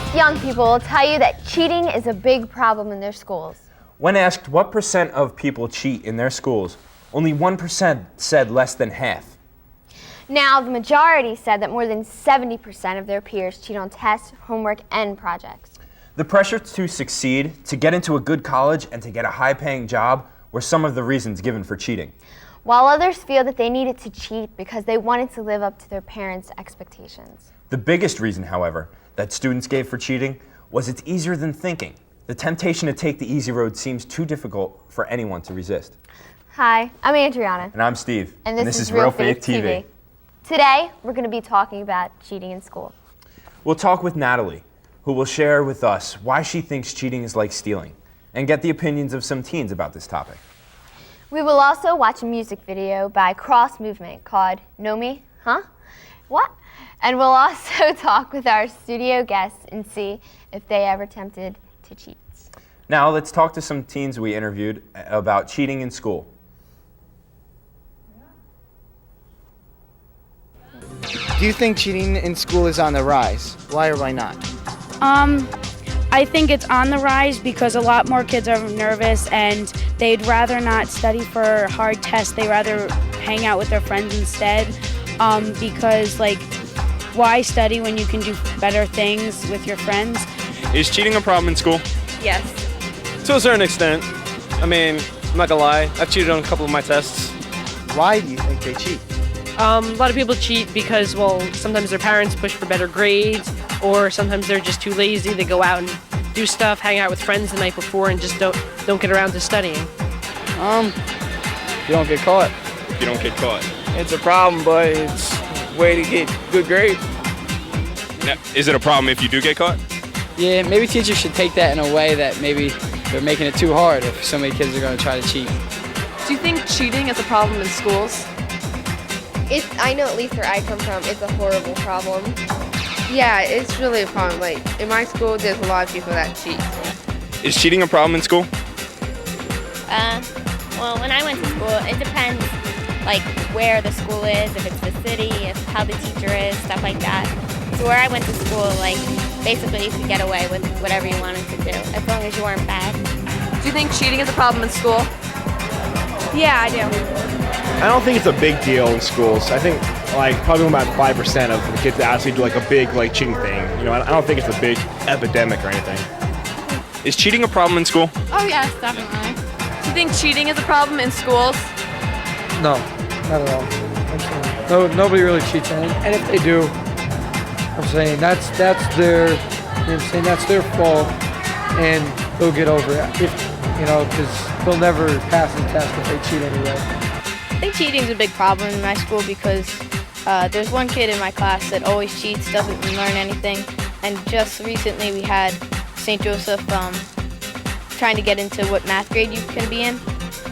Most young people will tell you that cheating is a big problem in their schools. When asked what percent of people cheat in their schools, only 1% said less than half. Now, the majority said that more than 70% of their peers cheat on tests, homework, and projects. The pressure to succeed, to get into a good college, and to get a high-paying job were some of the reasons given for cheating. While others feel that they needed to cheat because they wanted to live up to their parents' expectations. The biggest reason, however, that students gave for cheating was it's easier than thinking. The temptation to take the easy road seems too difficult for anyone to resist. Hi, I'm Adriana. And I'm Steve. And this is Realfaith TV. Today, we're going to be talking about cheating in school. We'll talk with Natalie, who will share with us why she thinks cheating is like stealing, and get the opinions of some teens about this topic. We will also watch a music video by Cross Movement called Know Me? Huh? What? And we'll also talk with our studio guests and see if they ever attempted to cheat. Now let's talk to some teens we interviewed about cheating in school. Do you think cheating in school is on the rise? Why or why not? I think it's on the rise because a lot more kids are nervous and they'd rather not study for hard tests. They'd rather hang out with their friends instead because, like, why study when you can do better things with your friends? Is cheating a problem in school? Yes. To a certain extent. I mean, I'm not gonna lie, I've cheated on a couple of my tests. Why do you think they cheat? A lot of people cheat because, well, sometimes their parents push for better grades, or sometimes they're just too lazy. They go out and do stuff, hang out with friends the night before, and just don't get around to studying. You don't get caught. You don't get caught. It's a problem, but it's a way to get good grades. Now, is it a problem if you do get caught? Yeah, maybe teachers should take that in a way that maybe they're making it too hard if so many kids are going to try to cheat. Do you think cheating is a problem in schools? I know at least where I come from, it's a horrible problem. Yeah, it's really a problem. Like, in my school, there's a lot of people that cheat. Is cheating a problem in school? Well, when I went to school, it depends, like, where the school is, if it's the city, if how the teacher is, stuff like that. So where I went to school, like, basically you could get away with whatever you wanted to do, as long as you weren't bad. Do you think cheating is a problem in school? Yeah, I do. I don't think it's a big deal in schools. I think like probably about 5% of the kids that actually do like a big like cheating thing. You know, I don't think it's a big epidemic or anything. Is cheating a problem in school? Oh yes, definitely. Do you think cheating is a problem in schools? No, not at all. No, nobody really cheats, and if they do, I'm saying that's their, you know what I'm saying, that's their fault, and they'll get over it. If, you know, because they'll never pass the test if they cheat anyway. I think cheating is a big problem in my school because there's one kid in my class that always cheats, doesn't learn anything, and just recently we had St. Joseph trying to get into what math grade you can be in,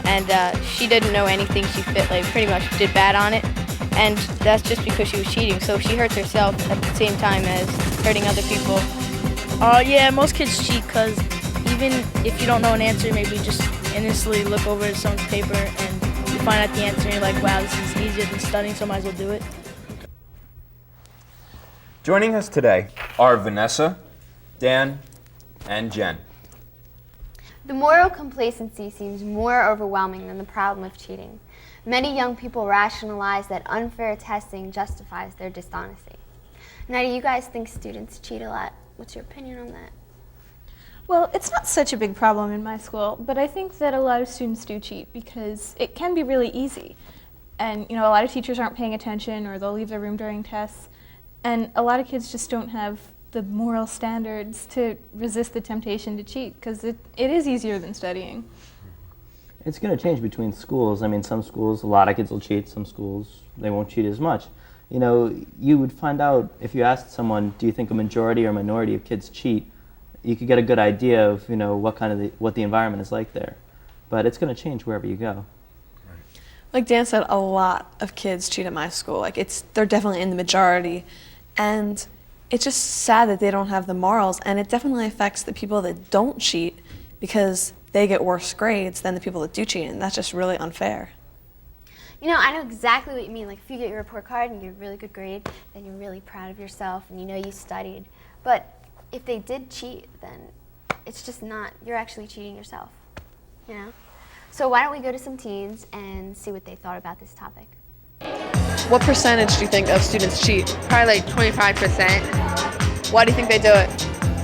and she didn't know anything. She pretty much did bad on it, and that's just because she was cheating. So she hurts herself at the same time as hurting other people. Yeah, most kids cheat because even if you don't know an answer, maybe just innocently look over at someone's paper and you find out the answer and you're like, wow, this is easier than studying, so I might as well do it. Joining us today are Vanessa, Dan, and Jen. The moral complacency seems more overwhelming than the problem of cheating. Many young people rationalize that unfair testing justifies their dishonesty. Now, do you guys think students cheat a lot? What's your opinion on that? Well, it's not such a big problem in my school, but I think that a lot of students do cheat because it can be really easy. And, you know, a lot of teachers aren't paying attention or they'll leave their room during tests. And a lot of kids just don't have the moral standards to resist the temptation to cheat because it is easier than studying. It's going to change between schools. I mean, some schools, a lot of kids will cheat. Some schools, they won't cheat as much. You know, you would find out if you asked someone, do you think a majority or minority of kids cheat? You could get a good idea of, you know, what the environment is like there. But it's going to change wherever you go. Like Dan said, a lot of kids cheat at my school. Like they're definitely in the majority, and it's just sad that they don't have the morals, and it definitely affects the people that don't cheat because they get worse grades than the people that do cheat, and that's just really unfair. You know, I know exactly what you mean. Like, if you get your report card and you get a really good grade, then you're really proud of yourself and you know you studied. But if they did cheat, then it's just not, you're actually cheating yourself, you know? So why don't we go to some teens and see what they thought about this topic. What percentage do you think of students cheat? Probably like 25%. Why do you think they do it?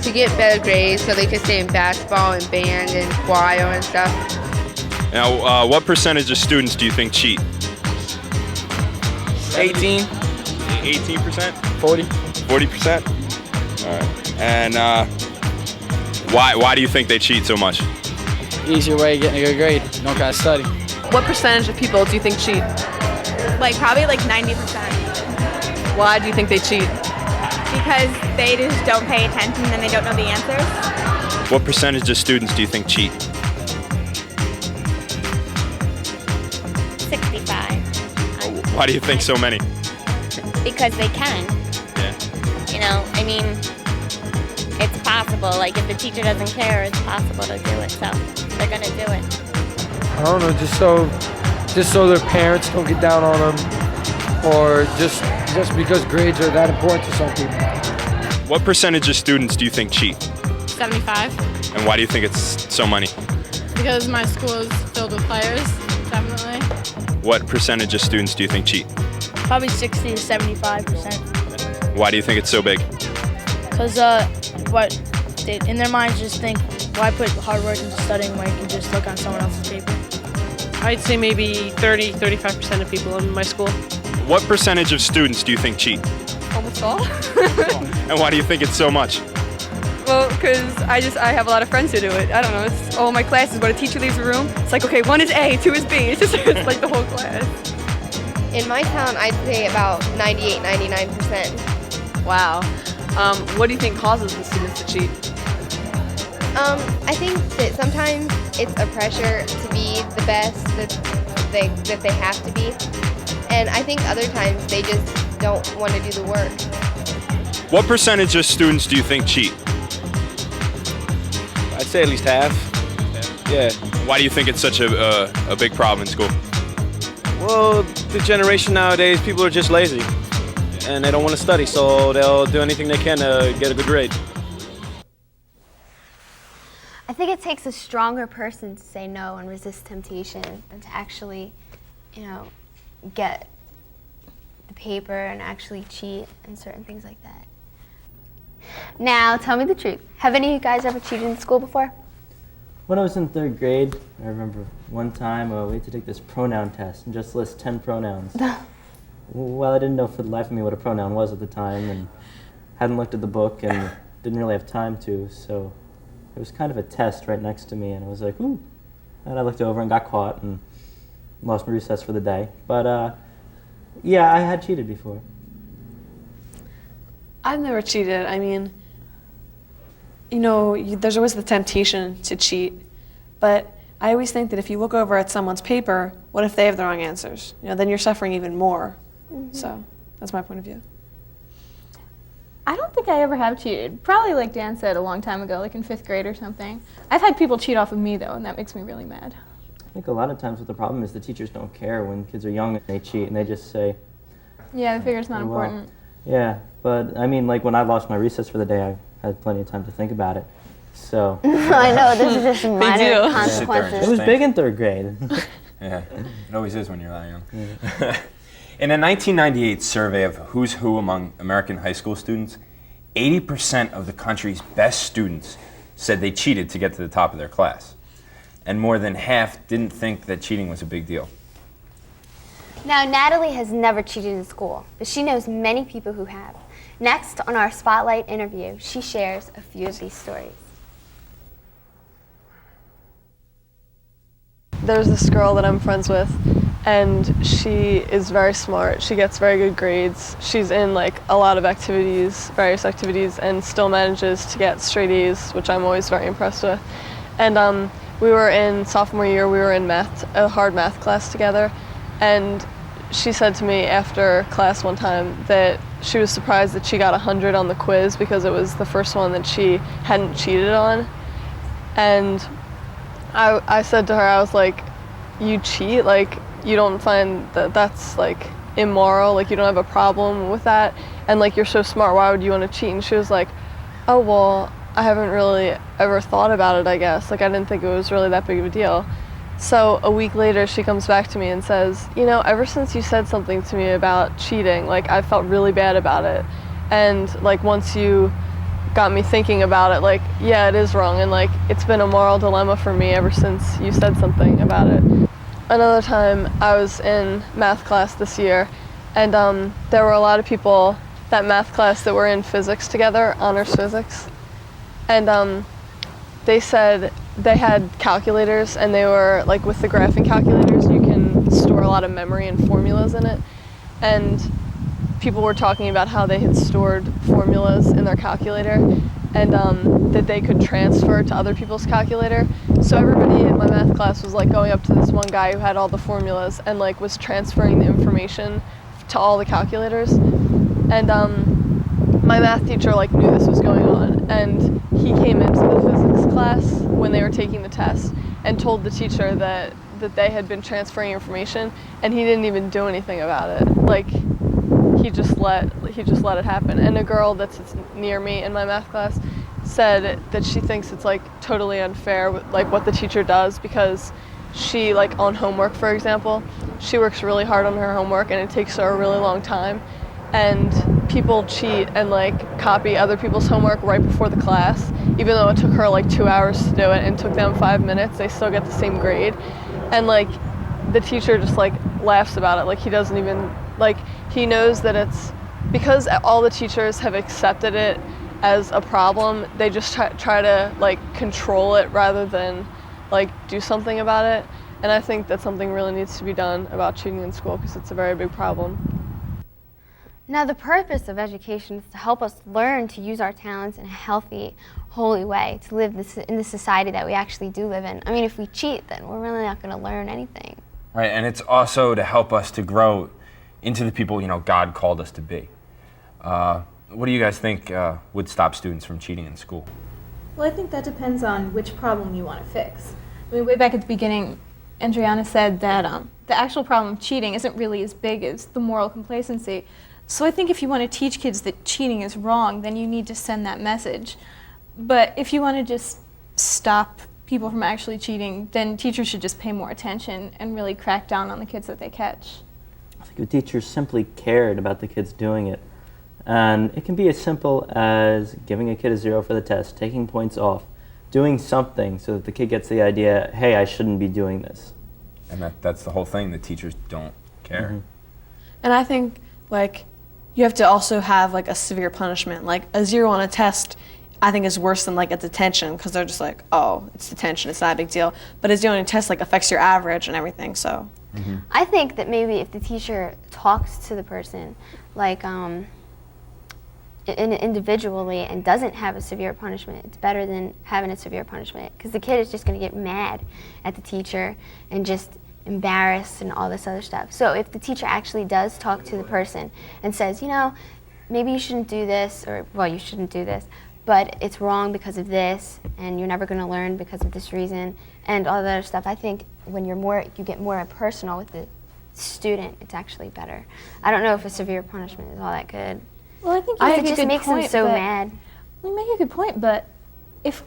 To get better grades so they can stay in basketball and band and choir and stuff. Now, what percentage of students do you think cheat? 18, 18%? 40. 40%? All right. And why do you think they cheat so much? Easier way of getting a good grade. You don't gotta study. What percentage of people do you think cheat? Like probably like 90%. Why do you think they cheat? Because they just don't pay attention and they don't know the answers. What percentage of students do you think cheat? 65. Why do you think so many? Because they can. Yeah. You know, I mean, it's possible. Like, if the teacher doesn't care, it's possible to do it. So they're going to do it. I don't know, just so their parents don't get down on them, or just because grades are that important to some people. What percentage of students do you think cheat? 75. And why do you think it's so many? Because my school is filled with players, definitely. What percentage of students do you think cheat? Probably 60 to 75%. Why do you think it's so big? Because in their minds just think, why put hard work into studying when you can just look on someone else's paper? I'd say maybe 35% of people in my school. What percentage of students do you think cheat? Almost all. And why do you think it's so much? Well, because I have a lot of friends who do it. I don't know, it's all my classes, when a teacher leaves a room, it's like, okay, 1 is A, 2 is B. It's just it's like the whole class. In my town, I'd say about 98, 99%. Wow. What do you think causes the students to cheat? I think that sometimes it's a pressure to be the best that they have to be. And I think other times they just don't want to do the work. What percentage of students do you think cheat? I'd say at least half. Yeah. Why do you think it's such a big problem in school? Well, the generation nowadays, people are just lazy. And they don't want to study, so they'll do anything they can to get a good grade. I think it takes a stronger person to say no and resist temptation than to actually, get the paper and actually cheat and certain things like that. Now, tell me the truth. Have any of you guys ever cheated in school before? When I was in 3rd grade, I remember one time we had to take this pronoun test and just list 10 pronouns. Well, I didn't know for the life of me what a pronoun was at the time, and hadn't looked at the book and didn't really have time to, so there was kind of a test right next to me, and I was like, ooh. And I looked over and got caught and lost my recess for the day. But yeah, I had cheated before. I've never cheated. I mean, there's always the temptation to cheat, but I always think that if you look over at someone's paper, what if they have the wrong answers? Then you're suffering even more. Mm-hmm. So that's my point of view. I don't think I ever have cheated. Probably like Dan said a long time ago, like in 5th grade or something. I've had people cheat off of me though, and that makes me really mad. I think a lot of times what the problem is the teachers don't care when kids are young and they cheat, and they just say, yeah, I figure it's not well, important. Yeah, but I mean, like when I lost my recess for the day, I had plenty of time to think about it. So I know, this is just minor consequences. It was big in 3rd grade. Yeah, it always is when you're that young. Yeah. In a 1998 survey of who's who among American high school students, 80% of the country's best students said they cheated to get to the top of their class. And more than half didn't think that cheating was a big deal. Now, Natalie has never cheated in school, but she knows many people who have. Next, on our Spotlight interview, she shares a few of these stories. There's this girl that I'm friends with, and she is very smart. She gets very good grades. She's in like a lot of various activities, and still manages to get straight A's, which I'm always very impressed with. And we were in sophomore year, we were in a hard math class together, and she said to me after class one time that she was surprised that she got 100 on the quiz because it was the first one that she hadn't cheated on. And I said to her, I was like, you cheat? Like, you don't find that that's like immoral? Like, you don't have a problem with that? And like, you're so smart, why would you want to cheat? And she was like, Oh, well, I haven't really ever thought about it, I guess. Like, I didn't think it was really that big of a deal. So a week later, she comes back to me and says, you know, ever since you said something to me about cheating, like, I felt really bad about it. And, like, once you got me thinking about it, like, yeah, it is wrong. And, like, it's been a moral dilemma for me ever since you said something about it. Another time, I was in math class this year, and there were a lot of people, that math class, that were in physics together, honors physics. And they said they had calculators, and they were, like, with the graphing calculators, you can store a lot of memory and formulas in it. And people were talking about how they had stored formulas in their calculator, and that they could transfer to other people's calculator. So everybody in my math class was, like, going up to this one guy who had all the formulas and, like, was transferring the information to all the calculators. And my math teacher, like, knew this was going on, and he came into the physics class when they were taking the test and told the teacher that they had been transferring information, and he didn't even do anything about it. Like, he just let it happen. And a girl that sits near me in my math class said that she thinks it's, like, totally unfair, like, what the teacher does, because she, like, on homework, for example, she works really hard on her homework, and it takes her a really long time. And people cheat and, like, copy other people's homework right before the class. Even though it took her, like, 2 hours to do it and took them 5 minutes, they still get the same grade. And, like, the teacher just, like, laughs about it. Like, he doesn't even, like, he knows that it's, because all the teachers have accepted it as a problem, they just try to, like, control it rather than, like, do something about it. And I think that something really needs to be done about cheating in school, because it's a very big problem. Now, the purpose of education is to help us learn to use our talents in a healthy, holy way, to live in the society that we actually do live in. I mean, if we cheat, then we're really not going to learn anything. Right, and it's also to help us to grow into the people, you know, God called us to be. What do you guys think would stop students from cheating in school? Well, I think that depends on which problem you want to fix. I mean, way back at the beginning, Andriana said that the actual problem of cheating isn't really as big as the moral complacency. So I think if you want to teach kids that cheating is wrong, then you need to send that message. But if you want to just stop people from actually cheating, then teachers should just pay more attention and really crack down on the kids that they catch. I think if teachers simply cared about the kids doing it, and it can be as simple as giving a kid a 0 for the test, taking points off, doing something so that the kid gets the idea, hey, I shouldn't be doing this. And that's the whole thing, the teachers don't care. Mm-hmm. And I think, like, you have to also have, like, a severe punishment. Like, a 0 on a test, I think, is worse than, like, a detention, because they're just like, oh, it's detention, it's not a big deal. But a 0 on a test, like, affects your average and everything, so. Mm-hmm. I think that maybe if the teacher talks to the person, like, individually and doesn't have a severe punishment, it's better than having a severe punishment, because the kid is just going to get mad at the teacher and just embarrassed and all this other stuff. So if the teacher actually does talk to the person and says, you know, maybe you shouldn't do this, or, well, you shouldn't do this, but it's wrong because of this, and you're never going to learn because of this reason, and all that other stuff, I think when you get more personal with the student, it's actually better. I don't know if a severe punishment is all that good. Well, I think it just makes them so mad. You make a good point, but if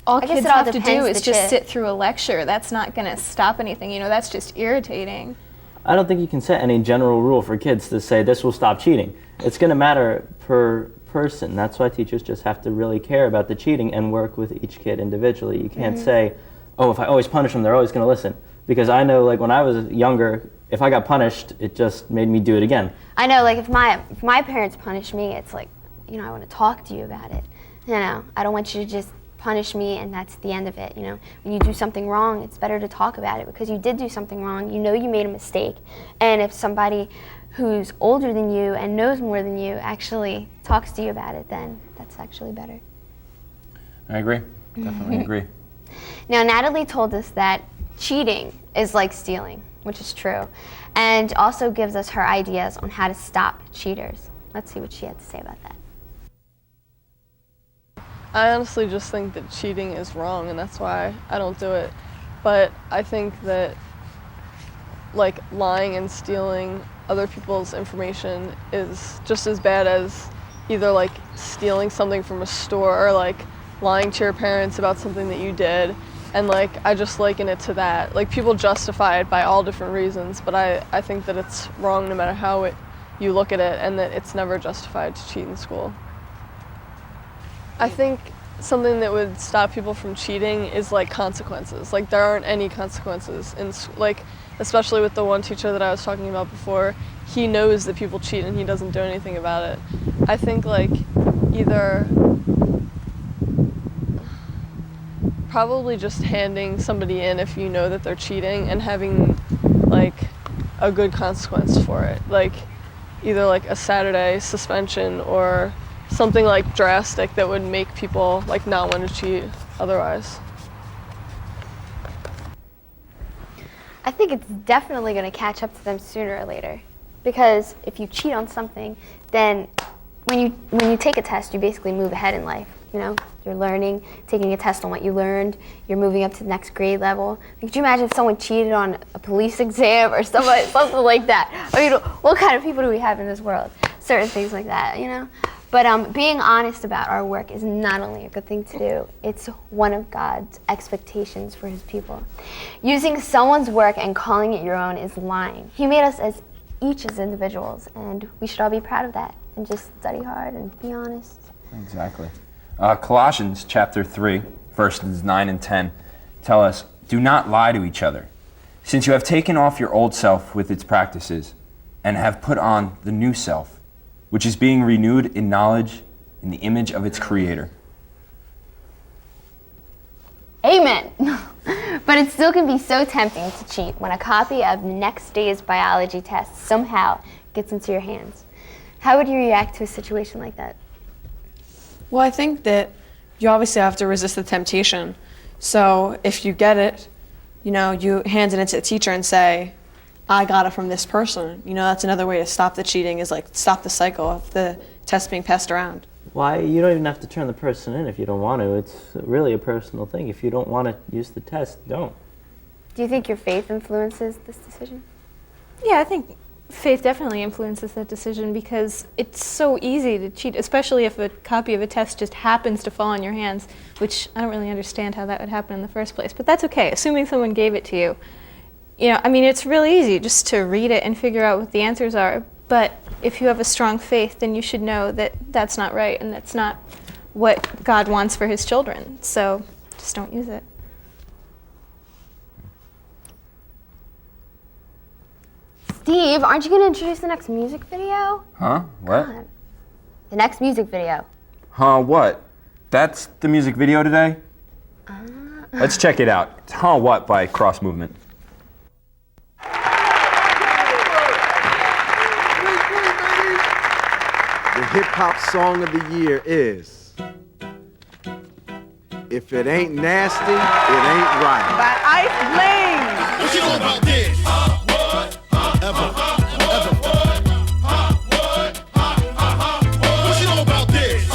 all I guess kids it all have to depends do is the just kid. sit through a lecture, that's not going to stop anything. You know, that's just irritating. I don't think you can set any general rule for kids to say this will stop cheating. It's going to matter per person. That's why teachers just have to really care about the cheating and work with each kid individually. You can't say, oh, if I always punish them, they're always going to listen. Because I know, like, when I was younger, if I got punished, it just made me do it again. I know, like, if my parents punish me, it's like, you know, I want to talk to you about it. You know, I don't want you to just punish me and that's the end of it. You know, when you do something wrong, it's better to talk about it, because you did do something wrong. You know you made a mistake. And if somebody who's older than you and knows more than you actually talks to you about it, then that's actually better. I agree. Definitely agree. Now, Natalie told us that cheating is like stealing, which is true, and also gives us her ideas on how to stop cheaters. Let's see what she had to say about that. I honestly just think that cheating is wrong, and that's why I don't do it. But I think that, like, lying and stealing other people's information is just as bad as either like stealing something from a store or like lying to your parents about something that you did. And like, I just liken it to that. Like, people justify it by all different reasons, but I think that it's wrong no matter how you look at it, and that it's never justified to cheat in school. I think something that would stop people from cheating is like consequences. Like, there aren't any consequences like, especially with the one teacher that I was talking about before. He knows that people cheat and he doesn't do anything about it. I think like either probably just handing somebody in if you know that they're cheating and having like a good consequence for it. Like either like a Saturday suspension or something like drastic that would make people like not want to cheat otherwise. I think it's definitely going to catch up to them sooner or later, because if you cheat on something, then when you take a test, you basically move ahead in life. You know, you're learning, taking a test on what you learned, you're moving up to the next grade level. Could you imagine if someone cheated on a police exam or something like that? I mean, what kind of people do we have in this world? Certain things like that, you know? But being honest about our work is not only a good thing to do, it's one of God's expectations for his people. Using someone's work and calling it your own is lying. He made us as each as individuals, and we should all be proud of that and just study hard and be honest. Exactly. Colossians chapter 3, verses 9 and 10 tell us, "Do not lie to each other, since you have taken off your old self with its practices and have put on the new self, which is being renewed in knowledge in the image of its creator." Amen. But it still can be so tempting to cheat when a copy of the next day's biology test somehow gets into your hands. How would you react to a situation like that? Well, I think that you obviously have to resist the temptation. So if you get it, you know, you hand it into the teacher and say, I got it from this person. You know, that's another way to stop the cheating, is like stop the cycle of the test being passed around. Why? You don't even have to turn the person in if you don't want to. It's really a personal thing. If you don't want to use the test, don't. Do you think your faith influences this decision? Yeah, I think faith definitely influences that decision, because it's so easy to cheat, especially if a copy of a test just happens to fall in your hands, which I don't really understand how that would happen in the first place. But that's okay, assuming someone gave it to you. You know, I mean, it's really easy just to read it and figure out what the answers are. But if you have a strong faith, then you should know that that's not right and that's not what God wants for his children. So just don't use it. Steve, aren't you going to introduce the next music video? Huh? What? God. The next music video. Huh, what? That's the music video today? Let's check it out. It's Huh What by Cross Movement. The hip-hop song of the year is If It Ain't Nasty, It Ain't Right. By Ice Bling. What you know about this? What you know about this?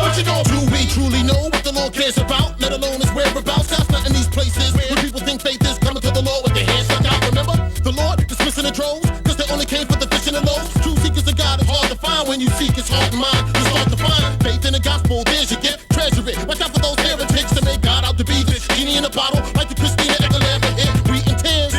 What you know? Do we truly know what the Lord cares about? Let alone his whereabouts. That's not in these places where people think faith is coming to the Lord with their hands stuck out. Remember, the Lord dismissing the droves, because they only came for the fish and the loaves. True seekers of God is hard to find. When you seek his heart and mind, you start to find faith in the gospel. There's your gift, treasure it. Watch out for those heretics to make God out to be this genie in a bottle, like the Christina Aguilera hit. Reading tears,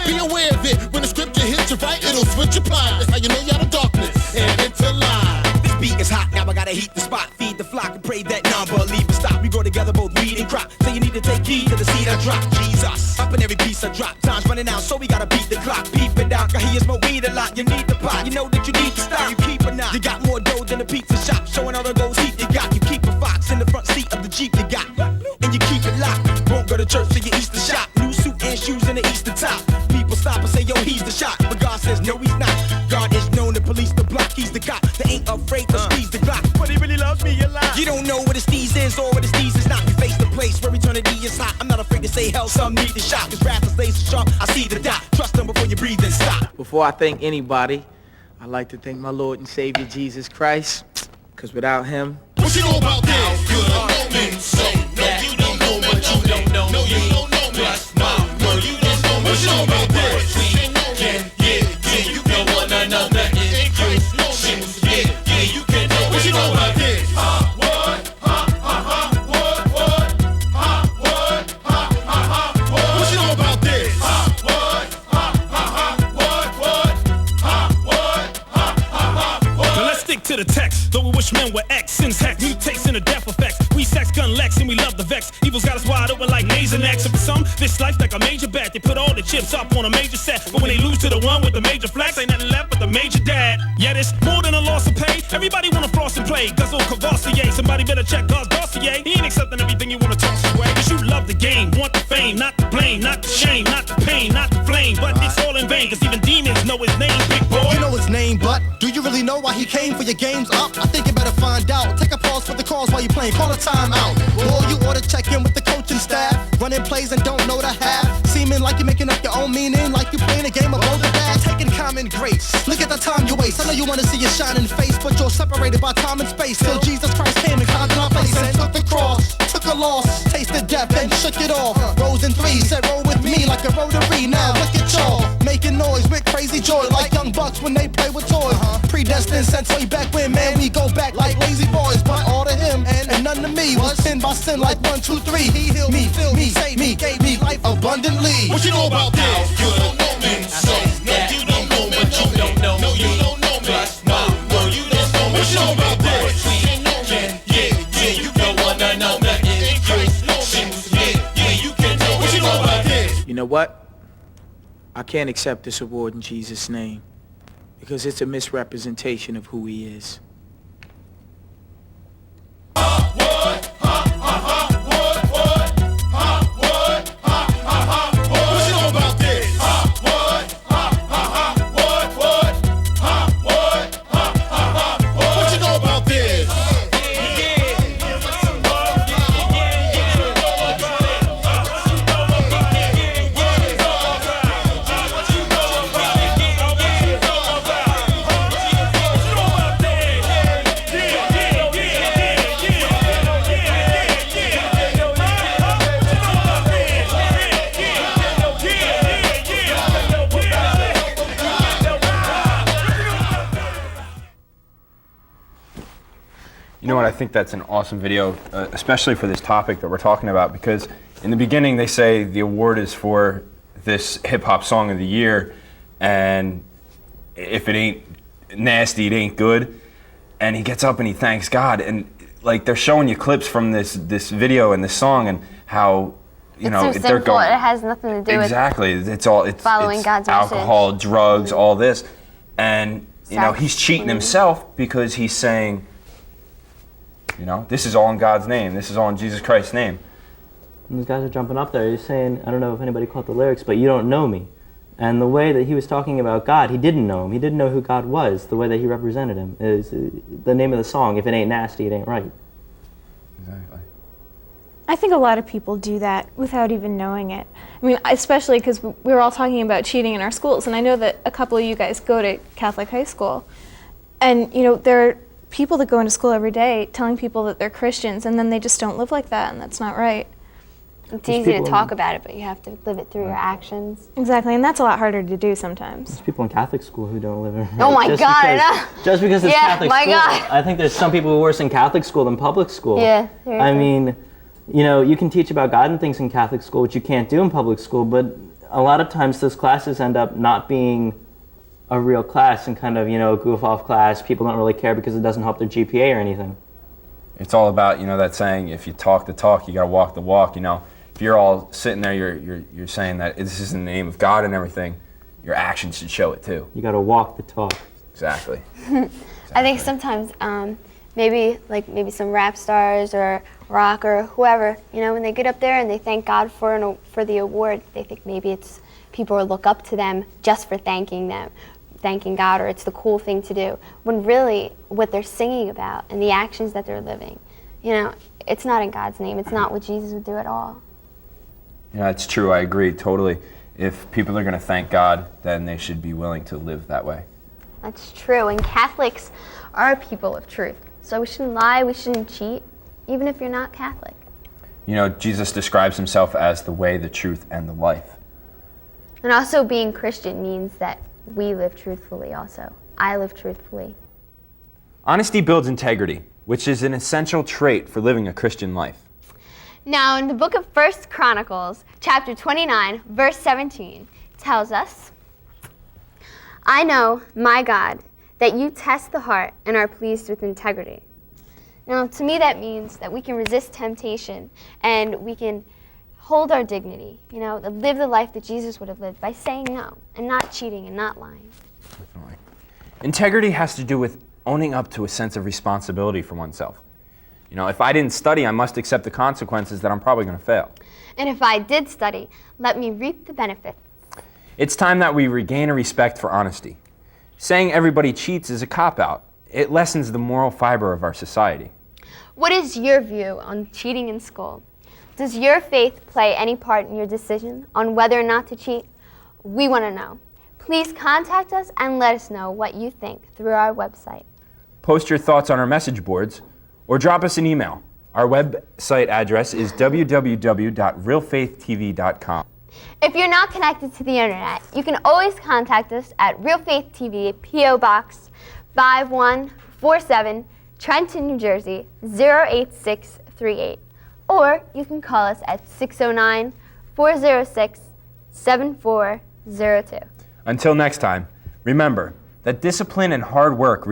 be aware of it. When the scripture hits you right, it'll switch your plies. That's how you know you're out of darkness and into light. This beat is hot, now I gotta heat the spot. Feed the flock and pray that non-believer stop. We grow together both weed and crop. So you need to take heed to the seed I drop. Jesus, up in every piece I drop. Time's running out, so we gotta beat the clock. Peep it out, I hear you smoke weed a lot. You need the pot, you know that you need to stop. You keep a knot, you got more dough than a pizza shop. Showing all the goals heat you got. You keep a fox in the front seat of the Jeep you got. And you keep it locked. Won't go to church till you Easter shop. New suit and shoes and the Easter top. People stop and say, yo, he's the shot. But God says, no, he's not. God is known to police the block. He's the cop that ain't afraid to squeeze the Glock. But he really loves me a lot. You don't know what his steez is or what his steez is not. You face the place where eternity is hot. I'm not afraid to say hell, some need the shot. Cause wrath stays so sharp, I see the dot. Trust him before you breathe and stop. Before I thank anybody, I'd like to thank my Lord and Savior Jesus Christ, because without him... What you know about this? Good moments. So, no, you don't know, but you don't know. No, you don't know me. No, you don't know. What you know about this? men with X. Since heck mutates into death effects. We sex gun Lex and we love the vex. Evil's got us wide open like Nasonex. And for some, this life's like a major bet. They put all the chips up on a major set. But when they lose to the one with the major flex, ain't nothing left but the major dad. Yet it's more than a loss of pay. Everybody wanna floss and play. Guzzle Cavassier. Somebody better check God's dossier. He ain't accepting everything you wanna toss away. Cause you love the game, want the fame, not the blame, not the shame, not the pain, not the flame. But it's all in vain, cause even demons know his name, big boy. You know his name, but do you really know why he came for your games up? I think you better find out. Take a pause for the calls while you playing. Call a timeout. Or you ought to check in with the coaching staff. Running plays and don't know the half. Seeming like you're making up your own meaning, like you're playing a game of both of that. Taking common grace. Look at the time you waste. I know you want to see your shining face, but you're separated by time and space. Till Jesus Christ came and climbed in our place and took the cross. Took a loss, tasted death and shook it off. Rose in three, said roll with me like a rotary. Now look at y'all, making noise with crazy joy, like young bucks when they play with toys. Predestined since way back when, man, we go back like lazy boys. But all to him and none to me was sin by sin like 1, 2, 3. He healed me, filled me, saved me, gave me life abundantly. What you know about this? You don't know me, so no, you don't know me. You don't know me. No, you don't know me. No, you don't know me. What you know about this? Yeah, you don't wanna know me. You know what? I can't accept this award in Jesus' name because it's a misrepresentation of who he is. You know what, I think that's an awesome video, especially for this topic that we're talking about, because in the beginning they say the award is for this hip-hop song of the year, and if it ain't nasty, it ain't good. And he gets up and he thanks God, and like they're showing you clips from this video and this song and how, you know, so they're simple. going, It has nothing to do exactly. It's all it's following God's message. alcohol, drugs, all this, and you know he's cheating himself because he's saying, you know, this is all in God's name. This is all in Jesus Christ's name. And these guys are jumping up there. He's saying, I don't know if anybody caught the lyrics, but you don't know me. And the way that he was talking about God, he didn't know him. He didn't know who God was. The way that he represented him is the name of the song. If it ain't nasty, it ain't right. Exactly. I think a lot of people do that without even knowing it. I mean, especially because we were all talking about cheating in our schools, and I know that a couple of you guys go to Catholic high school. And, you know, there are people that go into school every day telling people that they're Christians, and then they just don't live like that, and that's not right. It's easy to talk about it, but you have to live it through your actions. Exactly, and that's a lot harder to do sometimes. There's people in Catholic school who don't live in Oh my God! Just because it's Catholic my school. God. I think there's some people who are worse in Catholic school than public school. Yeah. I mean, you know, you can teach about God and things in Catholic school, which you can't do in public school, but a lot of times those classes end up not being a real class and kind of, you know, a goof off class. People don't really care because it doesn't help their GPA or anything. It's all about, you know, that saying, if you talk the talk, you gotta walk the walk. You know, if you're all sitting there, you're saying that this is in the name of God and everything, your actions should show it too. You gotta walk the talk. Exactly. I think sometimes maybe some rap stars or rock or whoever, you know, when they get up there and they thank God for the award, they think maybe it's people will look up to them just for thanking God, or it's the cool thing to do, when really what they're singing about and the actions that they're living, you know, it's not in God's name. It's not what Jesus would do at all. Yeah, it's true. I agree totally. If people are going to thank God, then they should be willing to live that way. That's true, and Catholics are people of truth. So we shouldn't lie, we shouldn't cheat, even if you're not Catholic. You know, Jesus describes himself as the way, the truth, and the life. And also being Christian means that we live truthfully also. I live truthfully. Honesty builds integrity, which is an essential trait for living a Christian life. Now, in the book of 1 Chronicles, chapter 29, verse 17, tells us, I know, my God, that you test the heart and are pleased with integrity. Now, to me, that means that we can resist temptation and we can hold our dignity, live the life that Jesus would have lived by saying no and not cheating and not lying. Definitely. Integrity has to do with owning up to a sense of responsibility for oneself. If I didn't study, I must accept the consequences that I'm probably going to fail. And if I did study, let me reap the benefits. It's time that we regain a respect for honesty. Saying everybody cheats is a cop-out. It lessens the moral fiber of our society. What is your view on cheating in school? Does your faith play any part in your decision on whether or not to cheat? We want to know. Please contact us and let us know what you think through our website. Post your thoughts on our message boards or drop us an email. Our website address is www.realfaithtv.com. If you're not connected to the internet, you can always contact us at Realfaith TV, P.O. Box 5147, Trenton, New Jersey 08638. Or you can call us at 609-406-7402. Until next time, remember that discipline and hard work